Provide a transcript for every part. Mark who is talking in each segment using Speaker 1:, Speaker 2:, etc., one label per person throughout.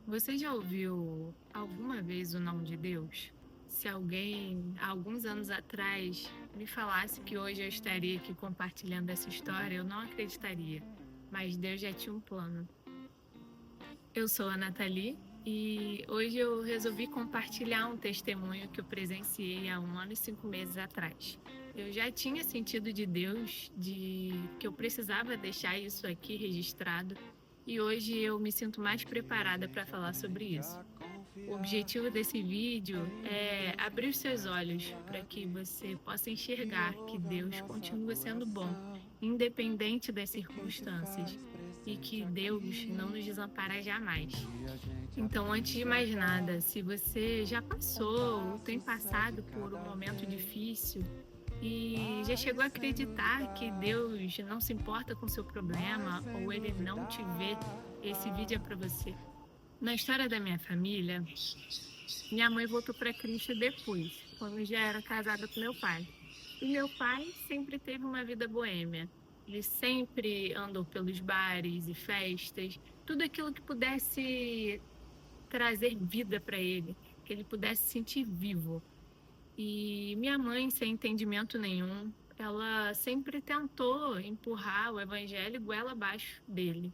Speaker 1: Você já ouviu alguma vez o nome de Deus? Se alguém, há alguns anos atrás, me falasse que hoje eu estaria aqui compartilhando essa história, eu não acreditaria. Mas Deus já tinha um plano. Eu sou a Nathalie e hoje eu resolvi compartilhar um testemunho que eu presenciei há 1 ano e 5 meses atrás. Eu já tinha sentido de Deus de que eu precisava deixar isso aqui registrado e hoje eu me sinto mais preparada para falar sobre isso. O objetivo desse vídeo é abrir os seus olhos para que você possa enxergar que Deus continua sendo bom, independente das circunstâncias, e que Deus não nos desampara jamais. Então, antes de mais nada, se você já passou ou tem passado por um momento difícil e já chegou a acreditar que Deus não se importa com seu problema ou ele não te vê, esse vídeo é para você. Na história da minha família, minha mãe voltou para Cristo depois, quando já era casada com meu pai. E meu pai sempre teve uma vida boêmia. Ele sempre andou pelos bares e festas, tudo aquilo que pudesse trazer vida para ele, que ele pudesse se sentir vivo. E minha mãe, sem entendimento nenhum, ela sempre tentou empurrar o evangelho goela abaixo dele.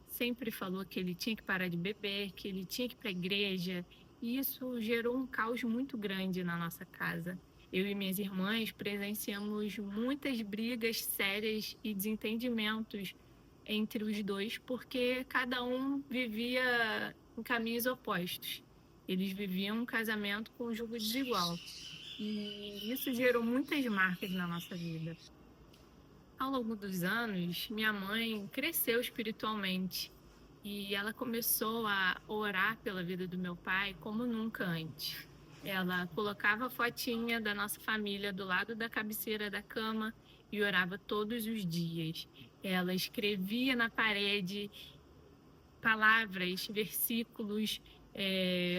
Speaker 1: Sempre falou que ele tinha que parar de beber, que ele tinha que ir para a igreja, e isso gerou um caos muito grande na nossa casa. Eu e minhas irmãs presenciamos muitas brigas sérias e desentendimentos entre os dois, porque cada um vivia em caminhos opostos. Eles viviam um casamento com um jugo desigual. E isso gerou muitas marcas na nossa vida. Ao longo dos anos, minha mãe cresceu espiritualmente e ela começou a orar pela vida do meu pai como nunca antes. Ela colocava a fotinha da nossa família do lado da cabeceira da cama e orava todos os dias. Ela escrevia na parede palavras, versículos,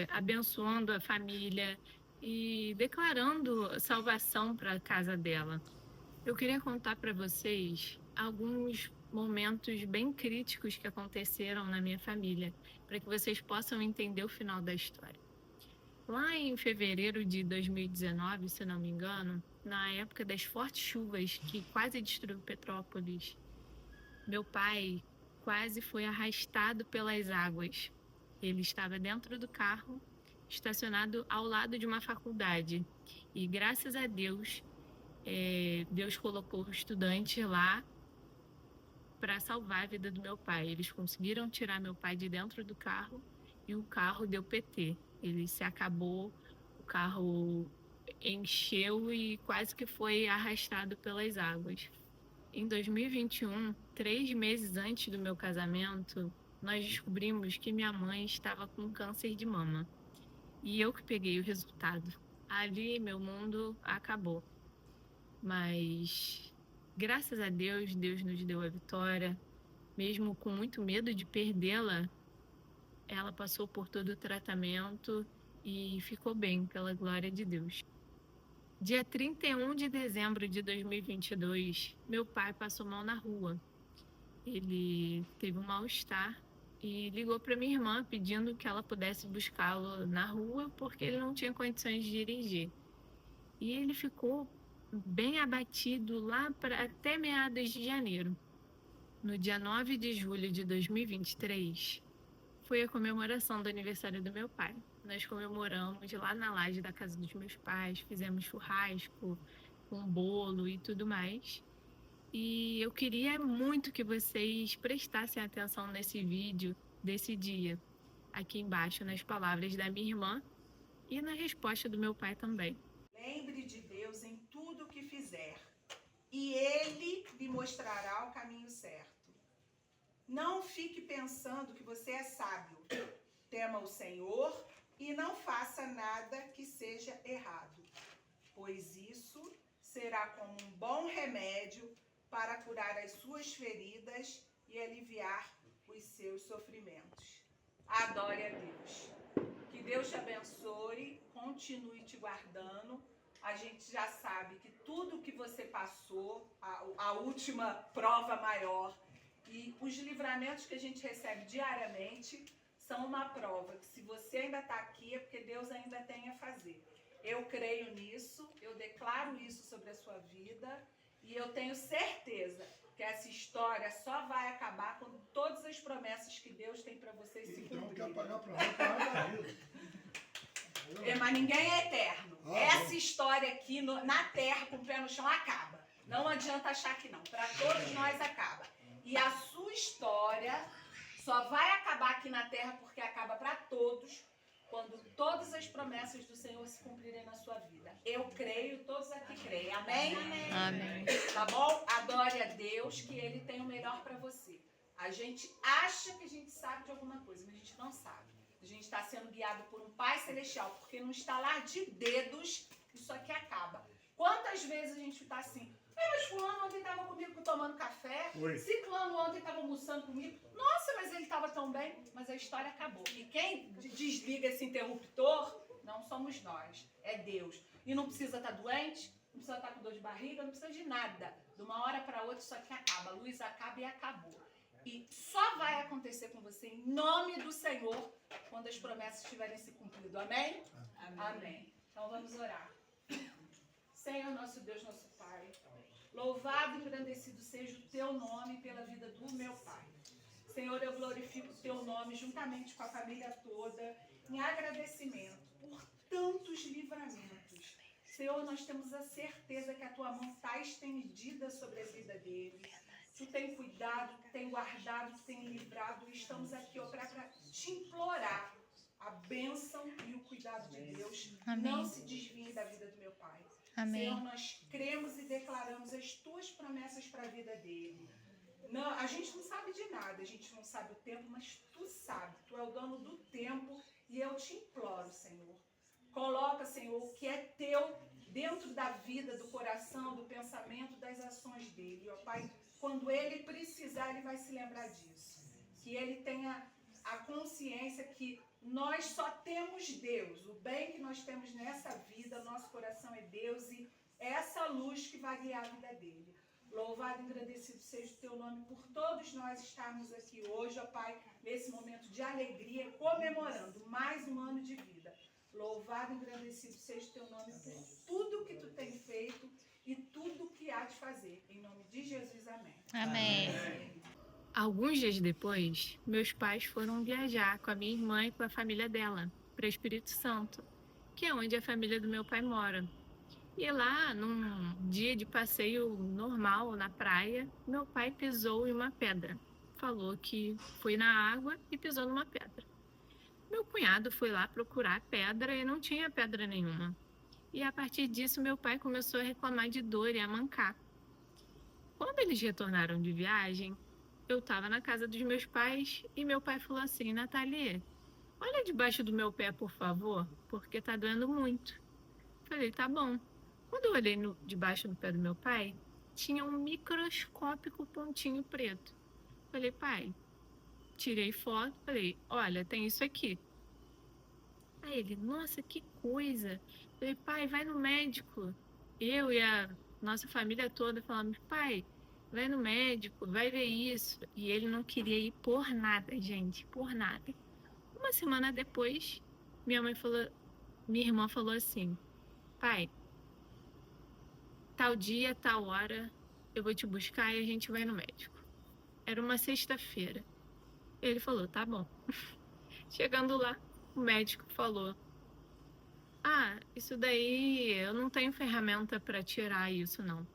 Speaker 1: abençoando a família e declarando salvação para a casa dela. Eu queria contar para vocês alguns momentos bem críticos que aconteceram na minha família, para que vocês possam entender o final da história. Lá em fevereiro de 2019, se não me engano, na época das fortes chuvas que quase destruiu Petrópolis, meu pai quase foi arrastado pelas águas. Ele estava dentro do carro, estacionado ao lado de uma faculdade. E graças a Deus, Deus colocou o estudante lá para salvar a vida do meu pai. Eles conseguiram tirar meu pai de dentro do carro e o carro deu PT. Ele se acabou, o carro encheu e quase que foi arrastado pelas águas. Em 2021, 3 meses antes do meu casamento, nós descobrimos que minha mãe estava com câncer de mama. E eu que peguei o resultado. Ali, meu mundo acabou. Mas, graças a Deus, Deus nos deu a vitória. Mesmo com muito medo de perdê-la, ela passou por todo o tratamento e ficou bem, pela glória de Deus. Dia 31 de dezembro de 2022, meu pai passou mal na rua. Ele teve um mal-estar e ligou para minha irmã pedindo que ela pudesse buscá-lo na rua porque ele não tinha condições de dirigir. E ele ficou bem abatido lá até meados de janeiro. No dia 9 de julho de 2023, foi a comemoração do aniversário do meu pai. Nós comemoramos lá na laje da casa dos meus pais, fizemos churrasco, com bolo e tudo mais. E eu queria muito que vocês prestassem atenção nesse vídeo desse dia, aqui embaixo nas palavras da minha irmã e na resposta do meu pai também.
Speaker 2: Lembre de Deus em tudo o que fizer, e Ele lhe mostrará o caminho certo. Não fique pensando que você é sábio. Tema o Senhor e não faça nada que seja errado, pois isso será como um bom remédio para curar as suas feridas e aliviar os seus sofrimentos. Adore a Deus. Que Deus te abençoe, continue te guardando. A gente já sabe que tudo que você passou, a última prova maior, E os livramentos que a gente recebe diariamente são uma prova que se você ainda está aqui é porque Deus ainda tem a fazer. Eu creio nisso, eu declaro isso sobre a sua vida e eu tenho certeza que essa história só vai acabar quando todas as promessas que Deus tem para vocês se cumprirem.
Speaker 3: Então quer pagar para lá, pagar
Speaker 2: mas ninguém é eterno. Essa história aqui na terra com o pé no chão acaba. Não adianta achar que não. Para todos nós acaba. E a sua história só vai acabar aqui na terra porque acaba para todos quando todas as promessas do Senhor se cumprirem na sua vida. Eu creio, todos aqui creem. Amém?
Speaker 4: Amém.
Speaker 2: Tá bom? Adore a Deus que Ele tem o melhor para você. A gente acha que a gente sabe de alguma coisa, mas a gente não sabe. A gente está sendo guiado por um Pai Celestial, porque no estalar de dedos, isso aqui acaba. Quantas vezes a gente está assim, mas fulano ontem estava comigo tomando café, ciclano ontem estava almoçando comigo, nossa, mas ele estava tão bem, mas a história acabou. E quem desliga esse interruptor, não somos nós, é Deus. E não precisa estar doente, não precisa estar com dor de barriga, não precisa de nada. De uma hora para outra isso aqui acaba, a luz acaba e acabou. E só vai acontecer com você em nome do Senhor quando as promessas tiverem se cumprido. Amém? Amém. Amém. Então vamos orar. Senhor, nosso Deus, nosso Pai, louvado e engrandecido seja o Teu nome pela vida do meu Pai. Senhor, eu glorifico o Teu nome juntamente com a família toda em agradecimento por tantos livramentos. Senhor, nós temos a certeza que a Tua mão está estendida sobre a vida deles. Tu tem cuidado, tu tem guardado, tu tem livrado. E estamos aqui para te implorar a bênção e o cuidado de Deus.
Speaker 4: Amém.
Speaker 2: Não se desvie da vida do meu Pai.
Speaker 4: Amém.
Speaker 2: Senhor, nós cremos e declaramos as Tuas promessas para a vida dele. Não, a gente não sabe de nada, a gente não sabe o tempo, mas Tu sabe. Tu é o dono do tempo e eu te imploro, Senhor. Coloca, Senhor, o que é Teu dentro da vida, do coração, do pensamento, das ações dele. Ó Pai, quando ele precisar, ele vai se lembrar disso. Que ele tenha a consciência que nós só temos Deus. O bem que nós temos nessa vida, nosso coração é Deus e é essa luz que vai guiar a vida dele. Louvado e agradecido seja o Teu nome por todos nós estarmos aqui hoje, ó Pai, nesse momento de alegria, comemorando mais um ano de vida. Louvado e agradecido seja o Teu nome por tudo que Tu tem feito e tudo que há de fazer. Em nome de Jesus, amém.
Speaker 4: Amém.
Speaker 1: Alguns dias depois, meus pais foram viajar com a minha irmã e com a família dela para Espírito Santo, que é onde a família do meu pai mora. E lá, num dia de passeio normal na praia, meu pai pisou em uma pedra. Falou que foi na água e pisou numa pedra. Meu cunhado foi lá procurar a pedra e não tinha pedra nenhuma. E a partir disso, meu pai começou a reclamar de dor e a mancar. Quando eles retornaram de viagem, eu estava na casa dos meus pais e meu pai falou assim: Nathalie, olha debaixo do meu pé, por favor, porque tá doendo muito. Falei, tá bom. Quando eu olhei debaixo do pé do meu pai, tinha um microscópico pontinho preto. Falei, pai, tirei foto, falei, olha, tem isso aqui. Aí ele, nossa, que coisa. Falei, pai, vai no médico. Eu e a nossa família toda falamos, pai, vai no médico, vai ver isso. E ele não queria ir por nada, gente, por nada. Uma semana depois, minha irmã falou assim, pai, tal dia, tal hora, eu vou te buscar e a gente vai no médico. Era uma sexta-feira. Ele falou, tá bom. Chegando lá, o médico falou, isso daí, eu não tenho ferramenta para tirar isso, não.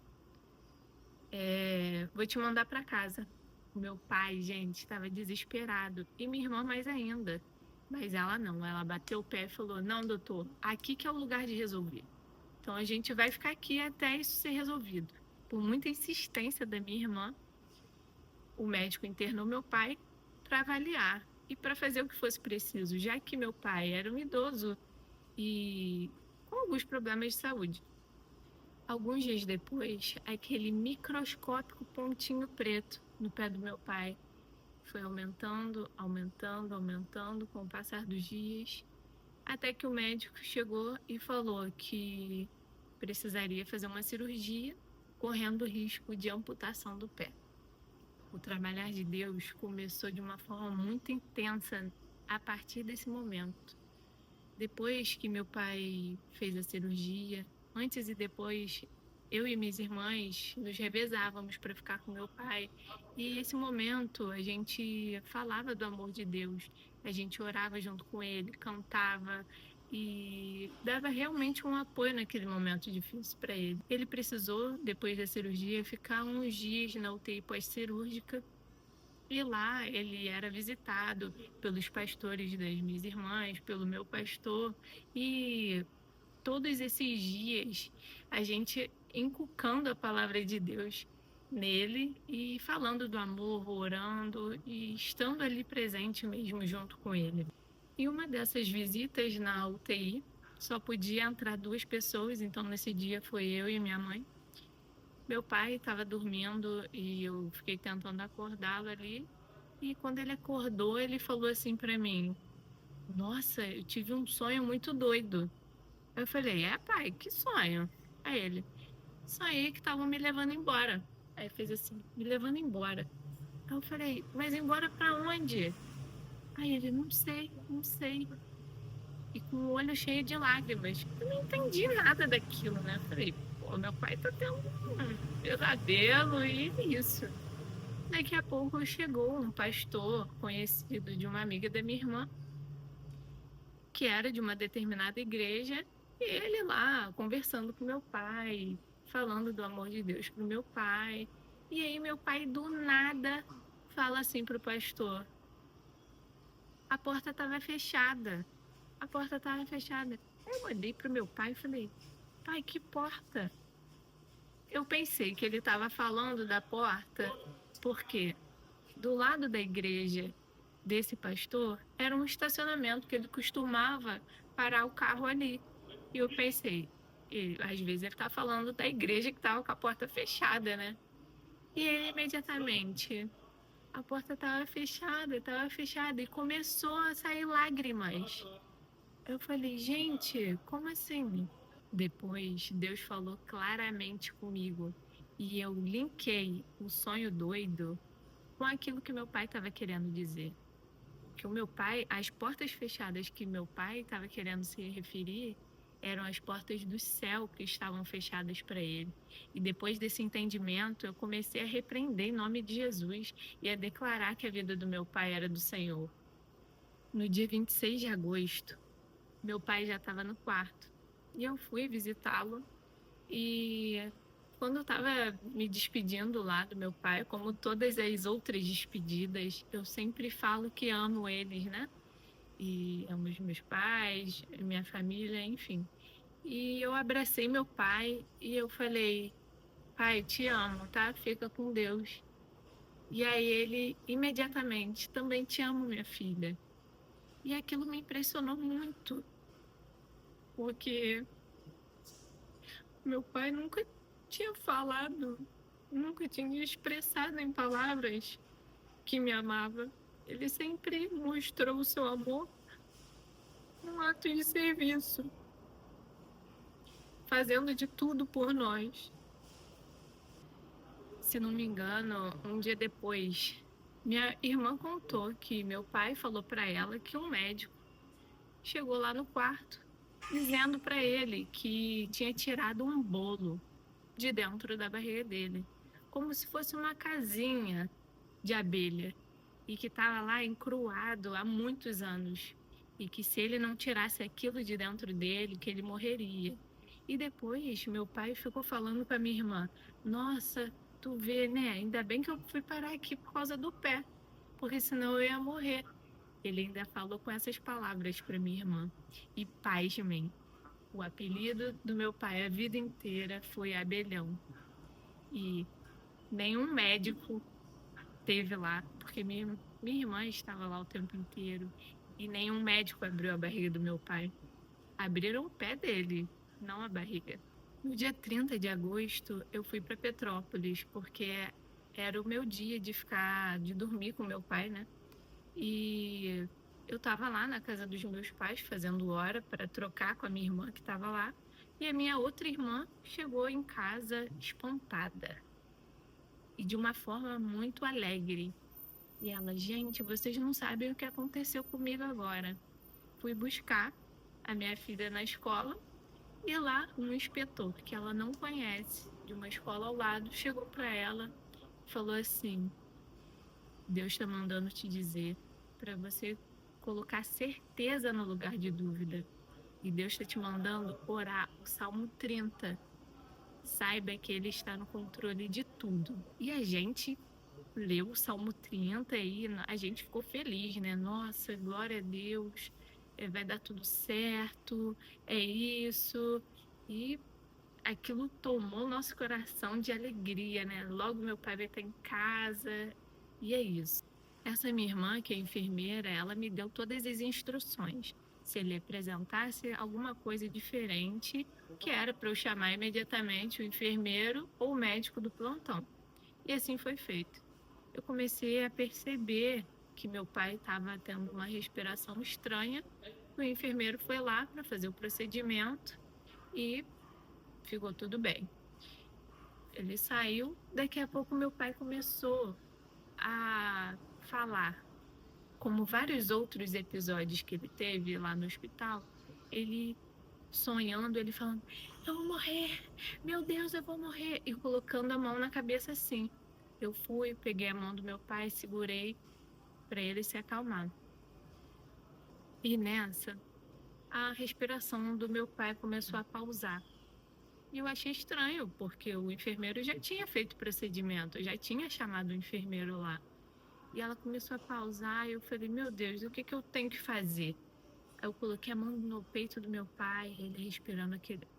Speaker 1: Vou te mandar para casa. Meu pai, gente, estava desesperado. E minha irmã mais ainda. Mas ela não, ela bateu o pé e falou, não, doutor, aqui que é o lugar de resolver. Então a gente vai ficar aqui até isso ser resolvido. Por muita insistência da minha irmã, o médico internou meu pai para avaliar e para fazer o que fosse preciso, já que meu pai era um idoso e com alguns problemas de saúde. Alguns dias depois, aquele microscópico pontinho preto no pé do meu pai foi aumentando, aumentando, aumentando com o passar dos dias, até que o médico chegou e falou que precisaria fazer uma cirurgia, correndo o risco de amputação do pé. O trabalhar de Deus começou de uma forma muito intensa a partir desse momento. Depois que meu pai fez a cirurgia, antes e depois, eu e minhas irmãs nos revezávamos para ficar com meu pai. E esse momento a gente falava do amor de Deus, a gente orava junto com ele, cantava e dava realmente um apoio naquele momento difícil para ele. Ele precisou, depois da cirurgia, ficar uns dias na UTI pós-cirúrgica. E lá ele era visitado pelos pastores das minhas irmãs, pelo meu pastor, e todos esses dias a gente inculcando a palavra de Deus nele e falando do amor, orando e estando ali presente mesmo junto com ele. E uma dessas visitas na UTI só podia entrar 2 pessoas, então nesse dia foi eu e minha mãe. Meu pai estava dormindo e eu fiquei tentando acordá-lo ali. E quando ele acordou, ele falou assim para mim: Nossa, eu tive um sonho muito doido. Eu falei: É, pai, que sonho? Aí ele: Sonhei que estavam me levando embora. Aí fez assim: Me levando embora. Aí eu falei: Mas embora para onde? Aí ele: Não sei, não sei. E com o olho cheio de lágrimas. Eu não entendi nada daquilo, né? Eu falei: Pô, meu pai tá tendo um pesadelo e isso. Daqui a pouco chegou um pastor conhecido de uma amiga da minha irmã, que era de uma determinada igreja, e ele lá conversando com meu pai, falando do amor de Deus pro meu pai. E aí meu pai do nada fala assim pro pastor: A porta estava fechada. A porta estava fechada. Eu olhei pro meu pai e falei: Pai, que porta? Eu pensei que ele estava falando da porta porque do lado da igreja desse pastor era um estacionamento que ele costumava parar o carro ali. E eu pensei, às vezes ele tá falando da igreja que tava com a porta fechada, né? E ele imediatamente, a porta tava fechada e começou a sair lágrimas. Eu falei: Gente, como assim? Depois Deus falou claramente comigo e eu linkei o sonho doido com aquilo que meu pai estava querendo dizer. Que o meu pai, as portas fechadas que meu pai estava querendo se referir eram as portas do céu que estavam fechadas para ele. E depois desse entendimento, eu comecei a repreender em nome de Jesus e a declarar que a vida do meu pai era do Senhor. No dia 26 de agosto, meu pai já estava no quarto e eu fui visitá-lo. E quando eu estava me despedindo lá do meu pai, como todas as outras despedidas, eu sempre falo que amo eles, né? E amo os meus pais, minha família, enfim. E eu abracei meu pai e eu falei: Pai, te amo, tá? Fica com Deus. E aí ele imediatamente: Também te amo, minha filha. E aquilo me impressionou muito, porque meu pai nunca tinha falado, nunca tinha expressado em palavras que me amava. Ele sempre mostrou o seu amor num ato de serviço, fazendo de tudo por nós. Se não me engano, um dia depois, minha irmã contou que meu pai falou para ela que um médico chegou lá no quarto dizendo para ele que tinha tirado um bolo de dentro da barriga dele, como se fosse uma casinha de abelha, e que estava lá encruado há muitos anos, e que se ele não tirasse aquilo de dentro dele, que ele morreria. E depois meu pai ficou falando com a minha irmã: Nossa, tu vê, né? Ainda bem que eu fui parar aqui por causa do pé, porque senão eu ia morrer. Ele ainda falou com essas palavras para minha irmã. E pasmem, o apelido do meu pai a vida inteira foi Abelhão. E nenhum médico teve lá, porque minha irmã estava lá o tempo inteiro. E nenhum médico abriu a barriga do meu pai. Abriram o pé dele, não a barriga. No dia 30 de agosto, eu fui para Petrópolis, porque era o meu dia de dormir com meu pai, né? E eu estava lá na casa dos meus pais fazendo hora para trocar com a minha irmã que estava lá. E a minha outra irmã chegou em casa espantada. e de uma forma muito alegre. E ela, gente, vocês não sabem o que aconteceu comigo agora. Fui buscar a minha filha na escola e lá um inspetor que ela não conhece, de uma escola ao lado, chegou para ela e falou assim: Deus está mandando te dizer para você colocar certeza no lugar de dúvida. E Deus está te mandando orar o Salmo 30. Saiba que Ele está no controle de tudo. E a gente leu o Salmo 30 e a gente ficou feliz, né? Nossa, glória a Deus, vai dar tudo certo, é isso. E aquilo tomou nosso coração de alegria, né? Logo meu pai vai estar em casa, e é isso. Essa minha irmã, que é enfermeira, ela me deu todas as instruções. Se ele apresentasse alguma coisa diferente, que era para eu chamar imediatamente o enfermeiro ou o médico do plantão. E assim foi feito. Eu comecei a perceber que meu pai estava tendo uma respiração estranha. O enfermeiro foi lá para fazer o procedimento e ficou tudo bem. Ele saiu, daqui a pouco meu pai começou a falar. Como vários outros episódios que ele teve lá no hospital, ele sonhando, ele falando: eu vou morrer, meu Deus, eu vou morrer, e colocando a mão na cabeça assim. Eu fui, peguei a mão do meu pai, segurei para ele se acalmar. E nessa, a respiração do meu pai começou a pausar. E eu achei estranho, porque o enfermeiro já tinha feito o procedimento, já tinha chamado o enfermeiro lá. E ela começou a pausar, e eu falei: meu Deus, o que eu tenho que fazer? Aí eu coloquei a mão no peito do meu pai, ele respirando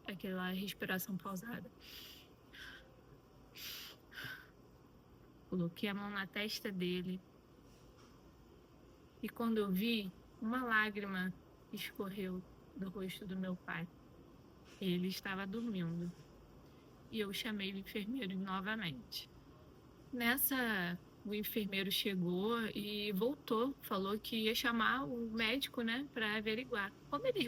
Speaker 1: aquela respiração pausada. Coloquei a mão na testa dele. E quando eu vi, uma lágrima escorreu do rosto do meu pai. Ele estava dormindo. E eu chamei o enfermeiro novamente. Nessa, o enfermeiro chegou e voltou, falou que ia chamar o médico, né, para averiguar. Quando eles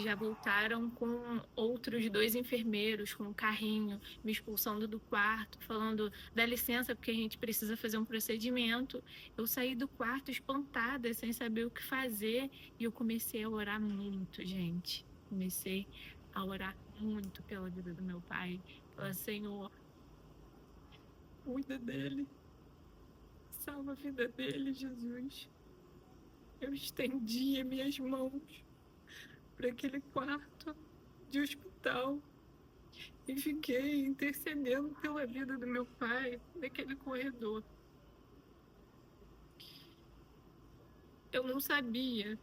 Speaker 1: já voltaram com outros 2 enfermeiros, com um carrinho, me expulsando do quarto, falando: dá licença, porque a gente precisa fazer um procedimento. Eu saí do quarto espantada, sem saber o que fazer, e eu comecei a orar muito, gente. Comecei a orar muito pela vida do meu pai. Falar: Senhor, cuida dele, salva a vida dele, Jesus. Eu estendi minhas mãos para aquele quarto de hospital e fiquei intercedendo pela vida do meu pai naquele corredor. Eu não sabia,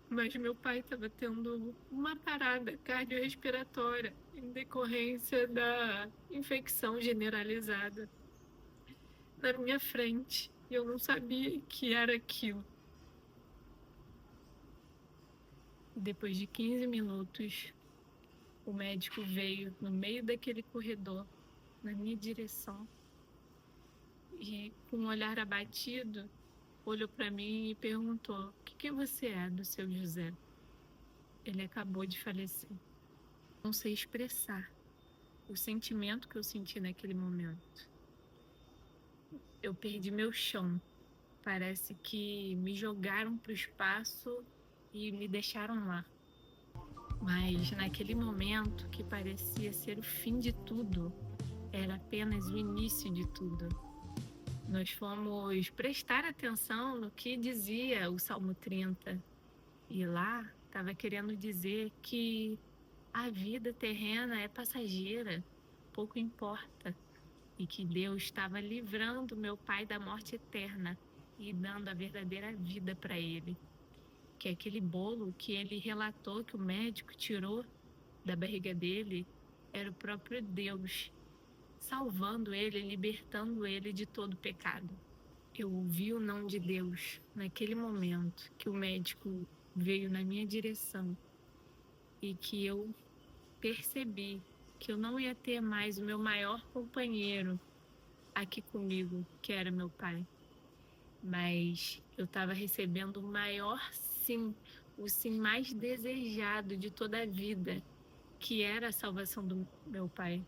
Speaker 1: mas meu pai estava tendo uma parada cardiorrespiratória em decorrência da infecção generalizada na minha frente. E eu não sabia que era aquilo. Depois de 15 minutos, o médico veio no meio daquele corredor, na minha direção, e com um olhar abatido, olhou para mim e perguntou: o que você é do seu José? Ele acabou de falecer. Não sei expressar o sentimento que eu senti naquele momento. Eu perdi meu chão. Parece que me jogaram para o espaço e me deixaram lá. Mas naquele momento, que parecia ser o fim de tudo, era apenas o início de tudo. Nós fomos prestar atenção no que dizia o Salmo 30. E lá estava querendo dizer que a vida terrena é passageira, pouco importa. E que Deus estava livrando meu pai da morte eterna e dando a verdadeira vida para ele. Que aquele bolo que ele relatou que o médico tirou da barriga dele era o próprio Deus, salvando ele, libertando ele de todo pecado. Eu ouvi o não de Deus naquele momento que o médico veio na minha direção e que eu percebi que eu não ia ter mais o meu maior companheiro aqui comigo, que era meu pai. Mas eu estava recebendo o maior sim, o sim mais desejado de toda a vida, que era a salvação do meu pai.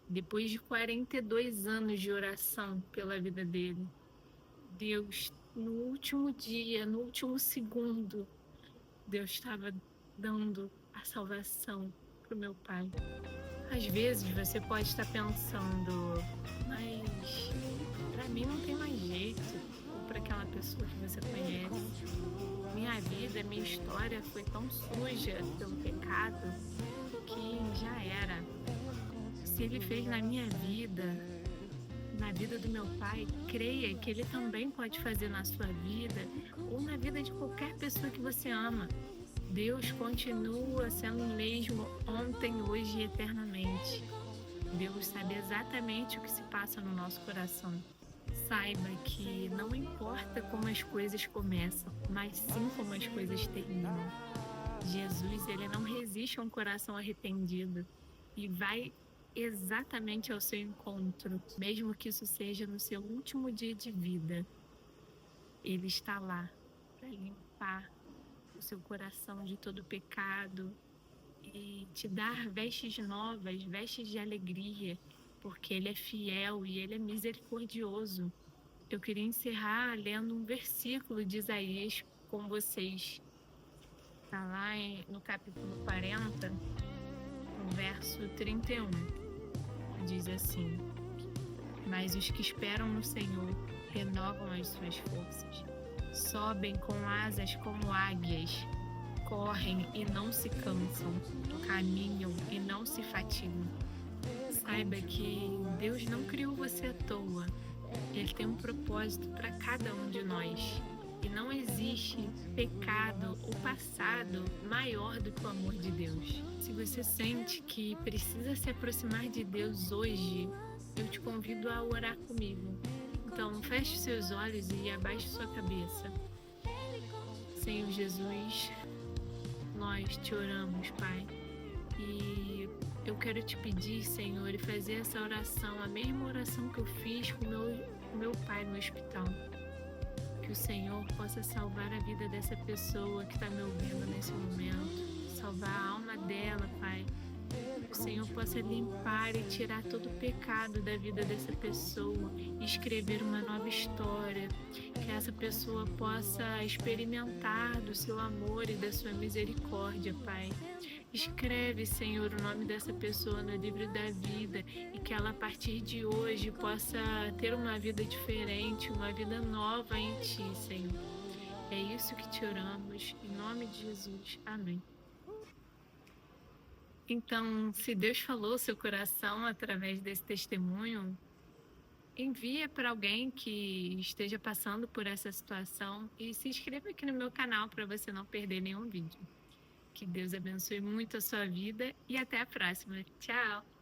Speaker 1: Depois de 42 anos de oração pela vida dele, Deus, no último dia, no último segundo, Deus estava dando a salvação para o meu pai. Às vezes você pode estar pensando, mas para mim não tem mais jeito, ou para aquela pessoa que você conhece. Minha vida, minha história foi tão suja pelo pecado que já era. Se ele fez na minha vida, na vida do meu pai, creia que ele também pode fazer na sua vida ou na vida de qualquer pessoa que você ama. Deus continua sendo o mesmo ontem, hoje e eternamente. Deus sabe exatamente o que se passa no nosso coração. Saiba que não importa como as coisas começam, mas sim como as coisas terminam. Jesus, ele não resiste a um coração arrependido e vai exatamente ao seu encontro, mesmo que isso seja no seu último dia de vida. Ele está lá para limpar o seu coração de todo pecado e te dar vestes novas, vestes de alegria, porque ele é fiel e ele é misericordioso. Eu queria encerrar lendo um versículo de Isaías com vocês. Está lá no capítulo 40, no verso 31. Diz assim: mas os que esperam no Senhor renovam as suas forças. Sobem com asas como águias, correm e não se cansam, caminham e não se fatigam. Saiba que Deus não criou você à toa. Ele tem um propósito para cada um de nós. E não existe pecado ou passado maior do que o amor de Deus. Se você sente que precisa se aproximar de Deus hoje, eu te convido a orar comigo. Então, feche seus olhos e abaixe sua cabeça. Senhor Jesus, nós te oramos, Pai. E eu quero te pedir, Senhor, e fazer essa oração, a mesma oração que eu fiz com meu pai no hospital. Que o Senhor possa salvar a vida dessa pessoa que está me ouvindo nesse momento. Salvar a alma dela, Pai. Que o Senhor possa limpar e tirar todo o pecado da vida dessa pessoa e escrever uma nova história. Que essa pessoa possa experimentar do seu amor e da sua misericórdia, Pai. Escreve, Senhor, o nome dessa pessoa no livro da vida e que ela, a partir de hoje, possa ter uma vida diferente, uma vida nova em Ti, Senhor. É isso que te oramos, em nome de Jesus. Amém. Então, se Deus falou ao seu coração através desse testemunho, envia para alguém que esteja passando por essa situação e se inscreva aqui no meu canal para você não perder nenhum vídeo. Que Deus abençoe muito a sua vida e até a próxima. Tchau!